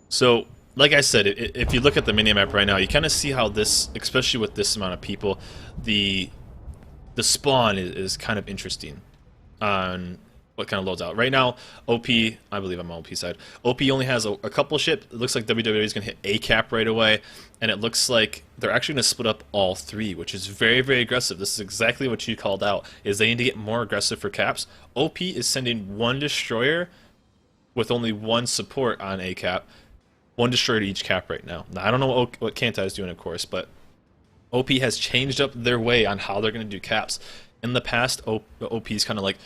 So, like I said, if you look at the minimap right now, you kind of see how this, especially with this amount of people, the the spawn is kind of interesting on what kind of loads out. Right now, OP, I believe I'm on OP side. OP only has a couple ships. It looks like WWE is going to hit A cap right away, and it looks like they're actually going to split up all three, which is very, very aggressive. This is exactly what you called out, is they need to get more aggressive for caps. OP is sending one destroyer with only one support on A cap, one destroyer to each cap right now. Now, I don't know what Kantai is doing, of course, but OP has changed up their way on how they're going to do caps. In the past, OP is kind of like,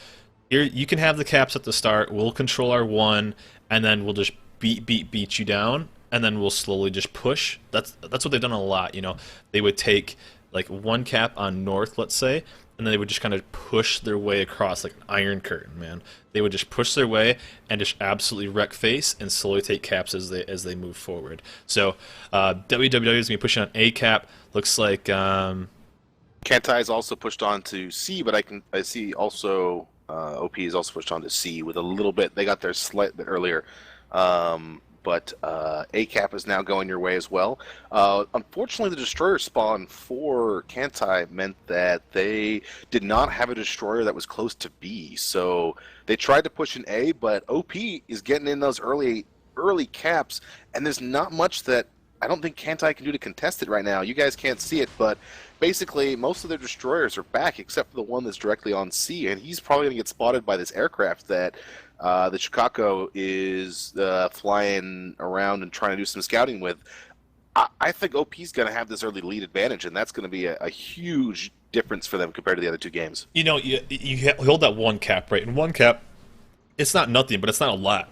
here, you can have the caps at the start, we'll control our one, and then we'll just beat you down, and then we'll slowly just push. That's what they've done a lot, you know. They would take like one cap on north, let's say, and then they would just kind of push their way across like an iron curtain, man. They would just push their way and just absolutely wreck face and slowly take caps as they move forward. So WWE is gonna be pushing on A cap. Looks like Kantai is also pushed on to C, but I see also OP is also pushed on to C with a little bit. They got there slight bit earlier, but A cap is now going your way as well. Unfortunately, the destroyer spawn for Kantai meant that they did not have a destroyer that was close to B, so they tried to push an A, but OP is getting in those early caps, and there's not much that I don't think Kantai can do to contest it right now. You guys can't see it, but basically most of their destroyers are back except for the one that's directly on C, and he's probably going to get spotted by this aircraft that the Chicago is flying around and trying to do some scouting with. I think OP's going to have this early lead advantage, and that's going to be a huge difference for them compared to the other two games. you know, you hold that one cap, right? And one cap, it's not nothing, but it's not a lot.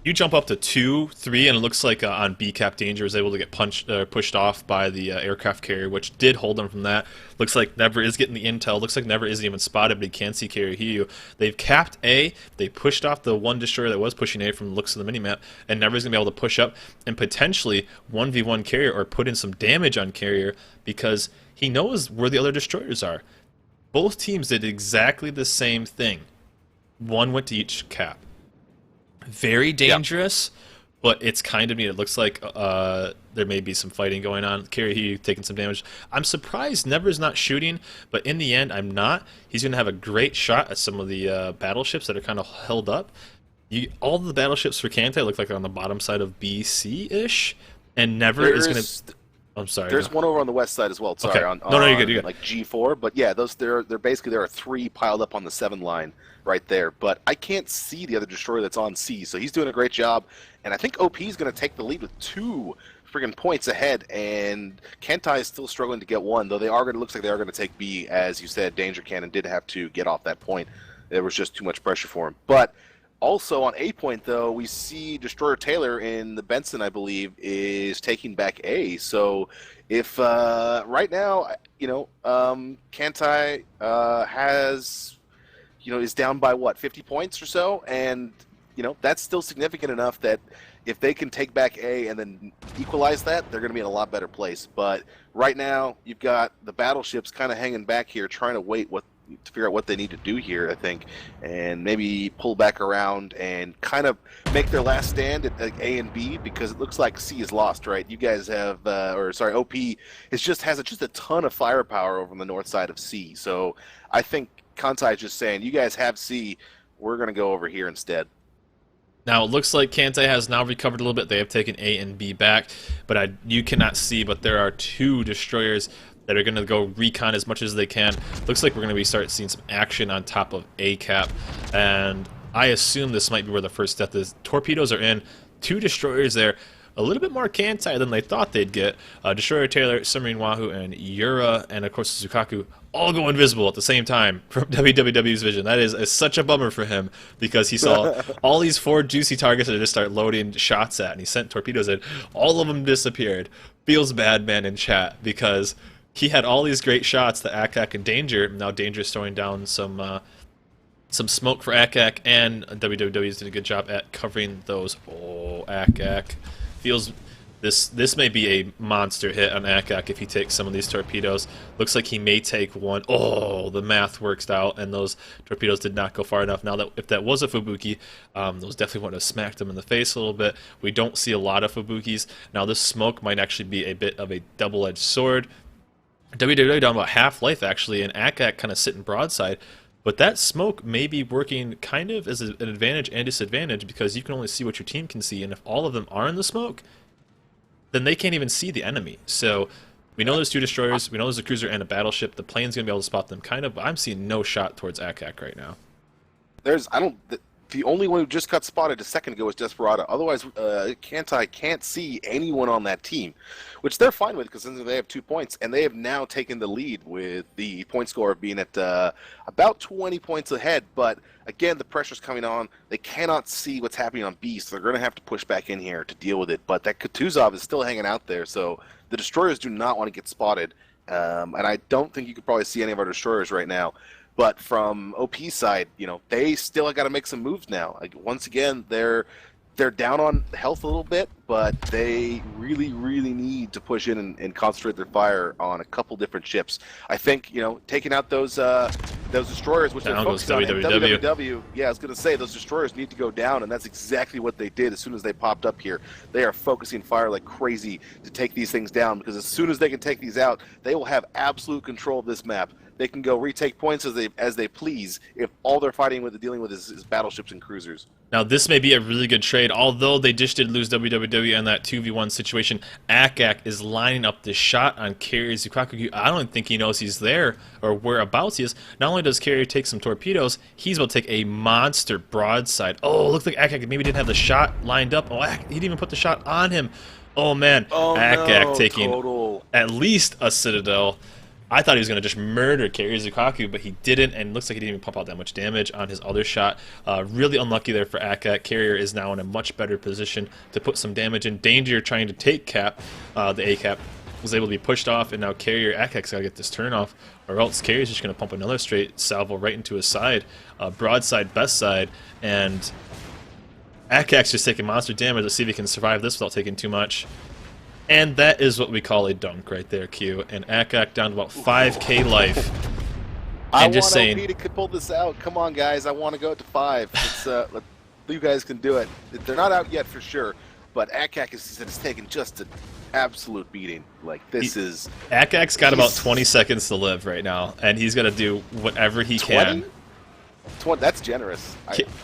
You jump up to 2, 3, and it looks like on B cap Danger is able to get pushed off by the aircraft carrier, which did hold him from that. Looks like Never is getting the intel. Looks like Never isn't even spotted, but he can see carrier Hiyu. They've capped A. They pushed off the one destroyer that was pushing A from the looks of the minimap, and Never's going to be able to push up and potentially 1v1 carrier or put in some damage on carrier because he knows where the other destroyers are. Both teams did exactly the same thing. One went to each cap. Very dangerous, but it's kind of neat. It looks like there may be some fighting going on. Carey taking some damage. I'm surprised Never's not shooting, but in the end, I'm not. He's going to have a great shot at some of the battleships that are kind of held up. All the battleships for Kantai look like they're on the bottom side of BC-ish, and Never is going to... I'm sorry. There's one over on the west side as well. Sorry, okay. No, you're good. You're good. Like G4, but yeah, they're basically there are 3 piled up on the 7 line right there. But I can't see the other destroyer that's on C, so he's doing a great job. And I think OP is going to take the lead with 2 friggin' points ahead, and Kantai is still struggling to get one. Though looks like they are going to take B, as you said. Danger Cannon did have to get off that point. There was just too much pressure for him, but. Also on A point, though, we see Destroyer Taylor in the Benson, I believe, is taking back A. So if right now, Kantai has, is down by what, 50 points or so, and that's still significant enough that if they can take back A and then equalize that, they're going to be in a lot better place. But right now, you've got the battleships kind of hanging back here, trying to to figure out what they need to do here, I think, and maybe pull back around and kind of make their last stand at A and B, because it looks like C is lost, right? You guys have, OP has just a ton of firepower over on the north side of C. So I think Kantai is just saying, you guys have C, we're going to go over here instead. Now, it looks like Kantai has now recovered a little bit. They have taken A and B back, but you cannot see, but there are 2 destroyers that are going to go recon as much as they can. Looks like we're going to start seeing some action on top of A cap, and I assume this might be where the first death is. Torpedoes are in, 2 destroyers there. A little bit more Kantai than they thought they'd get. Destroyer Taylor, Submarine Wahoo, and Yura, and of course Sukaku, all go invisible at the same time from WWW's vision. That is such a bummer for him, because he saw all these 4 juicy targets that just start loading shots at, and he sent torpedoes in. All of them disappeared. Feels bad, man, in chat, because he had all these great shots to Akak and Danger. Now Danger is throwing down some smoke for Akak, and WWW's did a good job at covering those. Oh, Akak feels This may be a monster hit on Akak if he takes some of these torpedoes. Looks like he may take one. Oh, the math works out, and those torpedoes did not go far enough. Now, that if that was a Fubuki, those definitely would have smacked him in the face a little bit. We don't see a lot of Fubukis. Now, this smoke might actually be a bit of a double-edged sword. WWE down about half life, actually, and Akak kind of sitting broadside. But that smoke may be working kind of as an advantage and disadvantage because you can only see what your team can see, and if all of them are in the smoke, then they can't even see the enemy. So we know there's 2 destroyers, we know there's a cruiser and a battleship. The plane's going to be able to spot them kind of, but I'm seeing no shot towards Akak right now. The only one who just got spotted a second ago was Desperado. Otherwise, Kantai can't see anyone on that team, which they're fine with because they have 2 points, and they have now taken the lead with the point score being at about 20 points ahead. But again, the pressure's coming on. They cannot see what's happening on B, so they're going to have to push back in here to deal with it. But that Kutuzov is still hanging out there, so the destroyers do not want to get spotted. And I don't think you could probably see any of our destroyers right now. But from OP's side, they still got to make some moves now. Like, once again, they're down on health a little bit, but they really, really need to push in and concentrate their fire on a couple different ships. I think, taking out those destroyers, which they're focused on, WWW. Yeah, I was going to say, those destroyers need to go down, and that's exactly what they did as soon as they popped up here. They are focusing fire like crazy to take these things down, because as soon as they can take these out, they will have absolute control of this map. They can go retake points as they please if all they're dealing with is battleships and cruisers. Now, this may be a really good trade. Although they just did lose WWW in that 2v1 situation, Akak is lining up this shot on Carrier Zukaku. I don't think he knows he's there or whereabouts he is. Not only does Carrier take some torpedoes, he's about to take a monster broadside. Oh, looks like Akak maybe didn't have the shot lined up. Oh, he didn't even put the shot on him. Oh, man. Oh, Akak no, taking total. At least a Citadel. I thought he was going to just murder Carrier Zukaku, but he didn't, and looks like he didn't even pump out that much damage on his other shot. Really unlucky there for Akak. Carrier is now in a much better position to put some damage in. Danger trying to take Cap, the A-Cap, was able to be pushed off, and now Akak's got to get this turn off, or else Carrier's just going to pump another straight salvo right into his side. Broadside, best side, and Akak's just taking monster damage. Let's see if he can survive this without taking too much. And that is what we call a dunk right there, Q. And Akak down to about 5k life. I and just saying, OP to pull this out. Come on, guys. I want to go to 5. You guys can do it. They're not out yet for sure, but Akak has taken just an absolute beating. Like, this is... Akak's got about 20 seconds to live right now, and he's going to do whatever he 20? can. 20, that's generous.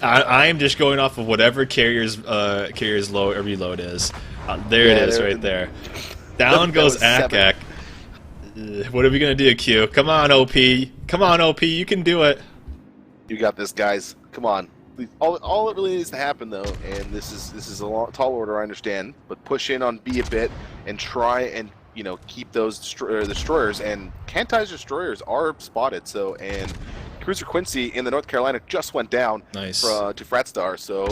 I am just going off of whatever Carrier's low or reload is. There it is right there. Down goes Akak. What are we going to do, Q? Come on, OP. Come on, OP. You can do it. You got this, guys. Come on. All it really needs to happen, though, and this is a tall order, I understand, but push in on B a bit and try and keep those destroyers. And Kantai's destroyers are spotted, and Cruiser Quincy in the North Carolina just went down. Nice. To Fratstar, so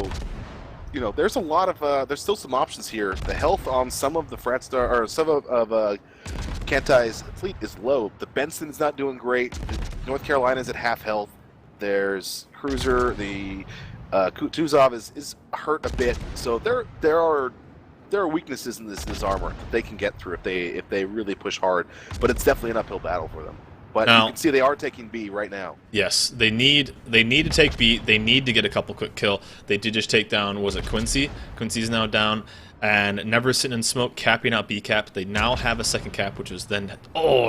there's a lot of there's still some options here. The health on some of the Fratstar or some of Kantai's fleet is low. The Benson's not doing great. North Carolina's at half health. There's Cruiser. The Kutuzov is hurt a bit. So there are weaknesses in this armor that they can get through if they really push hard. But it's definitely an uphill battle for them. But now, you can see they are taking B right now. Yes, they need to take B. They need to get a couple quick kill. They did just take down, was it Quincy? Quincy's now down, and never sitting in smoke, capping out B cap. They now have a second cap, which was then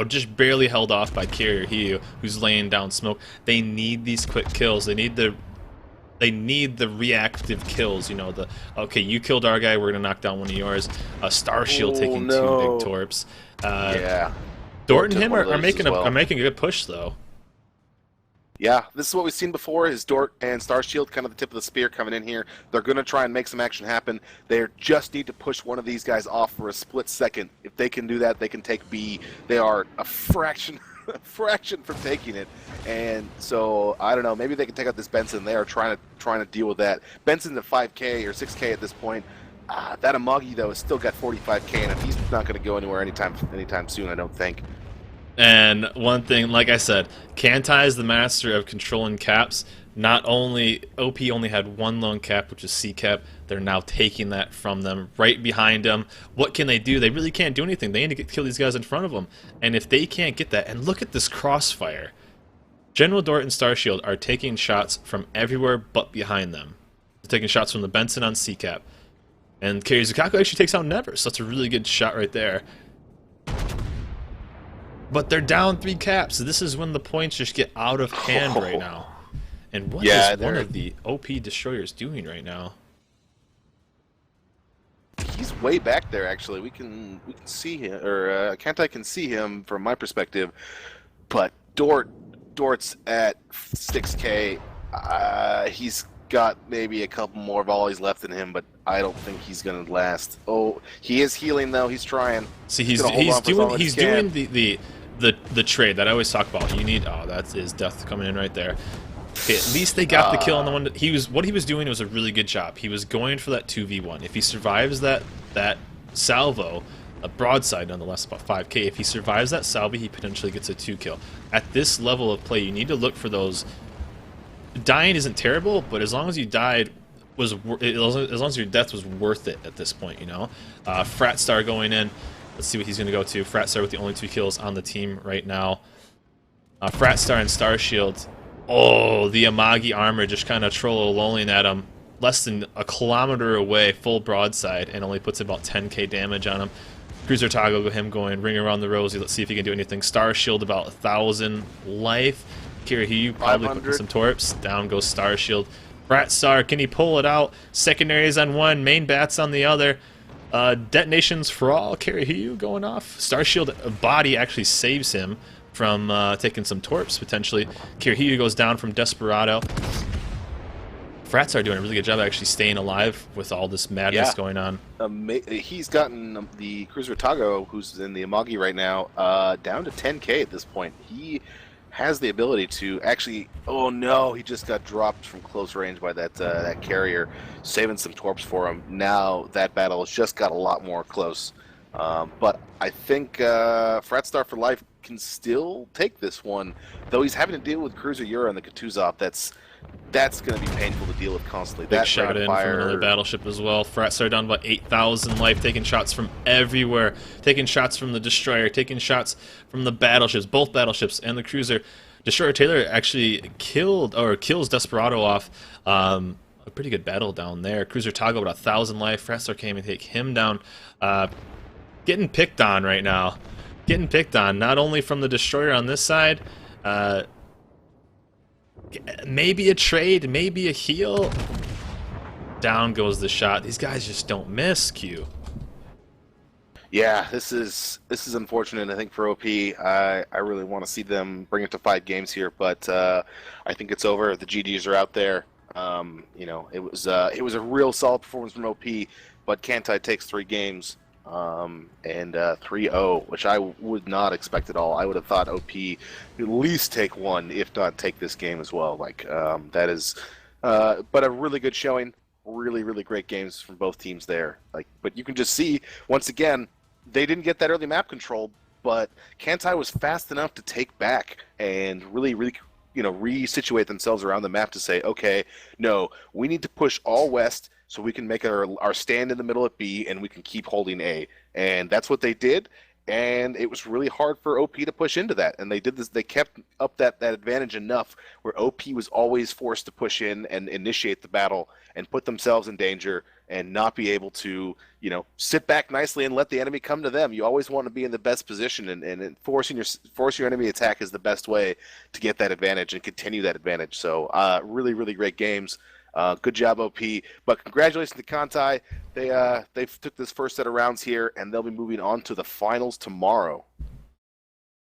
just barely held off by Carrier Hio, who's laying down smoke. They need these quick kills. They need the reactive kills. Okay, you killed our guy, we're gonna knock down one of yours. Star Shield taking 2 big torps. Yeah. Dort and him are making a good push, though. Yeah, this is what we've seen before, is Dort and Starshield kind of the tip of the spear coming in here. They're going to try and make some action happen. They just need to push one of these guys off for a split second. If they can do that, they can take B. They are a fraction from taking it. And so, I don't know, maybe they can take out this Benson. They are trying to deal with that. Benson's at 5k or 6k at this point. That Amagi, though, has still got 45k, and he's not going to go anywhere anytime soon, I don't think. And one thing, like I said, Kantai is the master of controlling caps. Not only OP only had one lone cap, which is C cap, they're now taking that from them right behind them. What can they do? They really can't do anything. They need to kill these guys in front of them. And if they can't get that, and look at this crossfire. General Dort and Starshield are taking shots from everywhere but behind them. They're taking shots from the Benson on C cap. And Kirizukaku actually takes out Never, so that's a really good shot right there. But they're down 3 caps. This is when the points just get out of hand right now. And what is one of the OP destroyers doing right now? He's way back there. Actually, we can see him, or Kantai can see him from my perspective. But Dort's at 6K. He's got maybe a couple more volleys left in him, but I don't think he's gonna last. Oh, he is healing though. He's trying. See, he's doing the trade that I always talk about. You need that is death coming in right there. Okay, at least they got the kill on the one. What he was doing was a really good job. He was going for that 2v1. If he survives that salvo, a broadside nonetheless, about 5k. If he survives that salvo, he potentially gets a 2 kill. At this level of play, you need to look for those. Dying isn't terrible, but as long as you died as long as your death was worth it at this point, you know. Frat Star going in. Let's see what he's going to go to. Frat Star with the only 2 kills on the team right now. Frat Star and Starshield. Oh, the Amagi armor just kind of trolling at him. Less than a kilometer away, full broadside, and only puts about 10k damage on him. Cruiser Toggle, him going ring around the rosy. Let's see if he can do anything. Starshield about 1,000 life. Kirihyu probably putting some torps. Down goes Starshield. Frat Star, can he pull it out? Secondaries on one, main bats on the other. Detonations for all. Kirihyu going off. Starshield body actually saves him from taking some torps, potentially. Kirihyu goes down from Desperado. Frats are doing a really good job actually staying alive with all this madness going on. He's gotten the Cruiser Tago, who's in the Amagi right now, down to 10k at this point. He has the ability to actually... Oh no, he just got dropped from close range by that carrier, saving some torps for him. Now that battle has just got a lot more close. But I think Frat Star for Life can still take this one, though he's having to deal with Cruiser Yura and the Kutuzov. That's going to be painful to deal with constantly. Big shot in from another battleship as well. Frat Star down about 8,000 life, taking shots from everywhere, taking shots from the destroyer, taking shots from the battleships, both battleships and the cruiser. Destroyer Taylor actually kills Desperado off. A pretty good battle down there. Cruiser Toggle about 1,000 life. Frat Star came and take him down. Getting picked on right now. Getting picked on, not only from the destroyer on this side, maybe a trade, maybe a heal. Down goes the shot. These guys just don't miss, Q. Yeah, this is unfortunate, I think, for OP. I really want to see them bring it to 5 games here, but I think it's over. The GDs are out there. You know, it was a real solid performance from OP, but Kantai takes 3 games. And 3-0, which I would not expect at all. I would have thought OP at least take 1, if not take this game as well. Like that is, but a really good showing. Really great games from both teams there. Like, but you can just see once again they didn't get that early map control, but Kantai was fast enough to take back and really resituate themselves around the map to say, okay, no, we need to push all west so we can make our stand in the middle at B and we can keep holding A. And that's what they did. And it was really hard for OP to push into that. And they did this. They kept up that advantage enough where OP was always forced to push in and initiate the battle and put themselves in danger and not be able to, sit back nicely and let the enemy come to them. You always want to be in the best position, and forcing your enemy attack is the best way to get that advantage and continue that advantage. So really great games. Good job, OP. But congratulations to Kantai. They took this first set of rounds here, and they'll be moving on to the finals tomorrow.